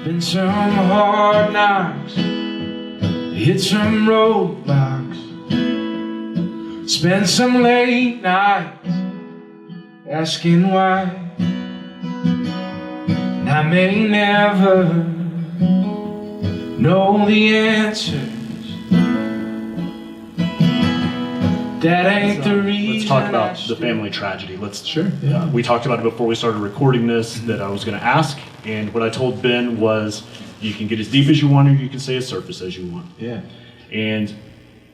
Been some hard knocks, hit some roadblocks, spent some late nights asking why. And I may never know the answers. That ain't the reason. Let's talk about the family tragedy. Sure. Yeah. We talked about it before we started recording this, that I was going to ask, and what I told Ben was, you can get as deep as you want, or you can stay as surface as you want. Yeah. And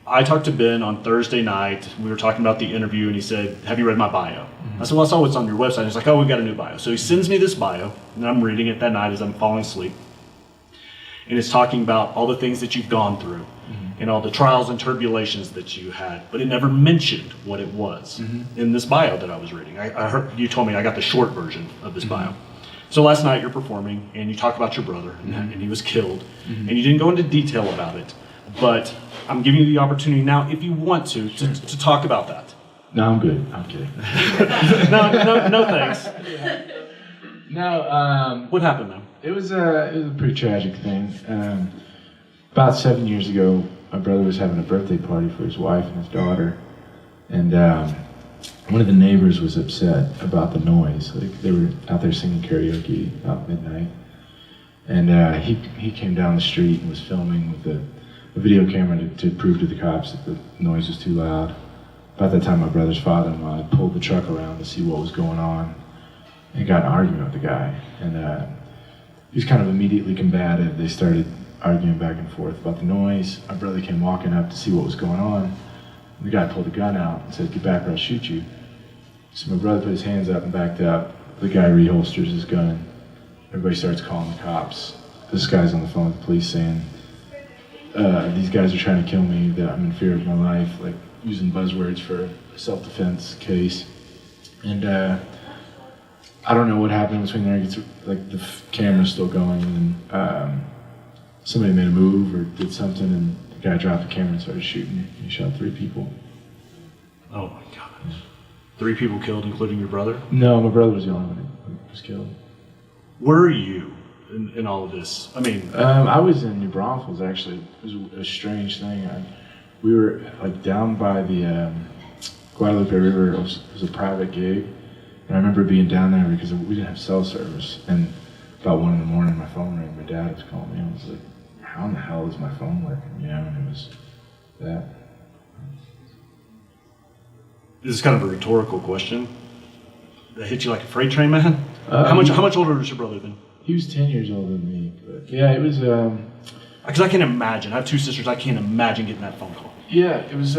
I talked to Ben on Thursday night. We were talking about the interview, and he said, "Have you read my bio?" I said, "Well, I saw what's on your website." He's like, "Oh, we've got a new bio." So he sends me this bio, and I'm reading it that night as I'm falling asleep. And it's talking about all the things that you've gone through and all the trials and tribulations that you had, but it never mentioned what it was in this bio that I was reading. I heard you told me I got the short version of this bio. So last night you're performing and you talk about your brother and he was killed, and you didn't go into detail about it, but I'm giving you the opportunity now, if you want to talk about that. No, I'm good. I'm kidding. No thanks. No. What happened, man? It was a pretty tragic thing. About 7 years ago, my brother was having a birthday party for his wife and his daughter, and one of the neighbors was upset about the noise. Like, they were out there singing karaoke about midnight, and he came down the street and was filming with a video camera to prove to the cops that the noise was too loud. About that time, my brother's father-in-law had pulled the truck around to see what was going on and got in an argument with the guy, and he was kind of immediately combative. They started arguing back and forth about the noise. My brother came walking up to see what was going on. And the guy pulled a gun out and said, "Get back or I'll shoot you." So my brother put his hands up and backed up. The guy reholsters his gun. Everybody starts calling the cops. This guy's on the phone with the police saying, "These guys are trying to kill me, that I'm in fear of my life," like using buzzwords for a self-defense case. And I don't know what happened between there. It's like the camera's still going, and somebody made a move or did something, and the guy dropped the camera and started shooting. He shot 3 people. Oh my gosh. 3 people killed, including your brother? No, my brother was the only one who was killed. Where are you in all of this? I mean, I was in New Braunfels, actually. It was a strange thing. We were like down by the Guadalupe River. It was a private gig, and I remember being down there because we didn't have cell service. And about 1 in the morning, my phone rang. My dad was calling me. I was like, "How in the hell is my phone working?" You know, and it was that. this is kind of a rhetorical question. That hit you like a freight train, man? How much older is your brother then? He was 10 years older than me, but yeah, it was. Because I can imagine. I have 2 sisters. I can't imagine getting that phone call. Yeah, it was.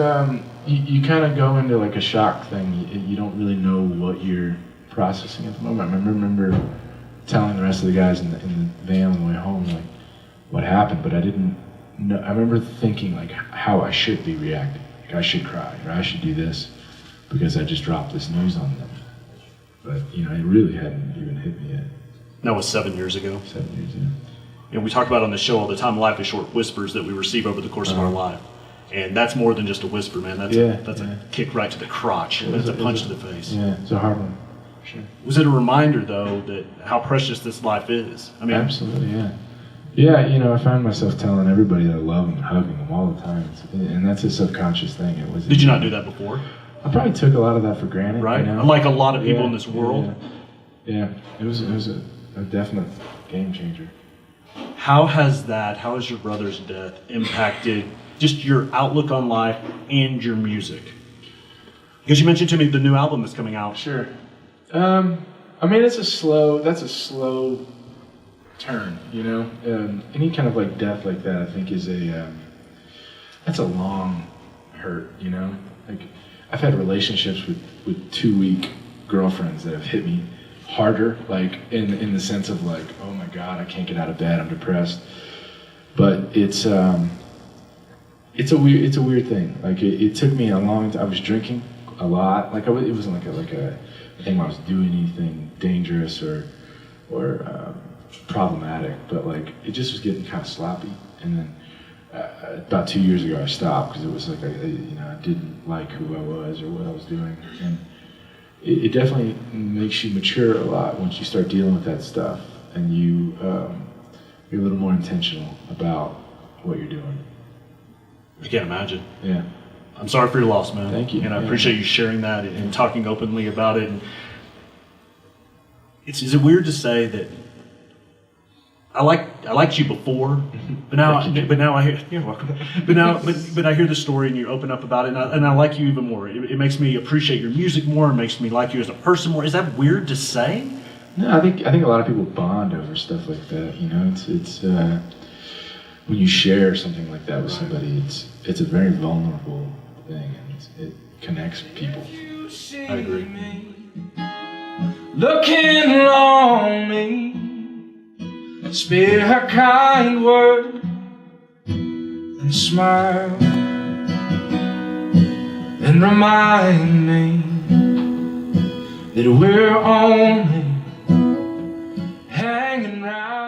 You kind of go into like a shock thing. You don't really know what you're processing at the moment. I remember telling the rest of the guys in the van on the way home like what happened, but I didn't know. I remember thinking like how I should be reacting. Like I should cry or I should do this because I just dropped this news on them. But you know, it really hadn't even hit me yet. That was 7 years ago. 7 years, yeah. You know, we talk about on the show all the time, life is short whispers that we receive over the course of our life. And that's more than just a whisper, man. That's a kick right to the crotch. That's a punch to the face. Yeah, it's a hard one. Sure. Was it a reminder, though, that how precious this life is? I mean, absolutely, yeah. Yeah, you know, I find myself telling everybody that I love them, hugging them all the time, and that's a subconscious thing. It was. Did you not do that before? I probably took a lot of that for granted, right? You know? Like a lot of people in this world. Yeah, it was a definite game changer. How has your brother's death impacted just your outlook on life and your music? Because you mentioned to me the new album that's coming out. Sure. I mean, that's a slow turn, you know? Any kind of like death like that, I think is that's a long hurt, you know? Like, I've had relationships with 2-week girlfriends that have hit me harder, like in the sense of like, oh my God, I can't get out of bed, I'm depressed. But it's a weird thing. Like it took me a long time. I was drinking a lot. Like it wasn't like a thing where I was doing anything dangerous or problematic, but like it just was getting kind of sloppy. And then about 2 years ago, I stopped because it was like I didn't like who I was or what I was doing. And it definitely makes you mature a lot once you start dealing with that stuff, and you be a little more intentional about what you're doing. I can't imagine. Yeah. I'm sorry for your loss, man. Thank you. And I appreciate you sharing that and talking openly about it. And is it weird to say that I liked you before, but now I hear you're welcome. But I hear the story and you open up about it, and I like you even more. It makes me appreciate your music more. It makes me like you as a person more. Is that weird to say? No, I think a lot of people bond over stuff like that. You know, it's when you share something like that with somebody, it's a very vulnerable thing, and it connects people. I agree. Looking on me, spit her kind word and smile and remind me that we're only hanging round.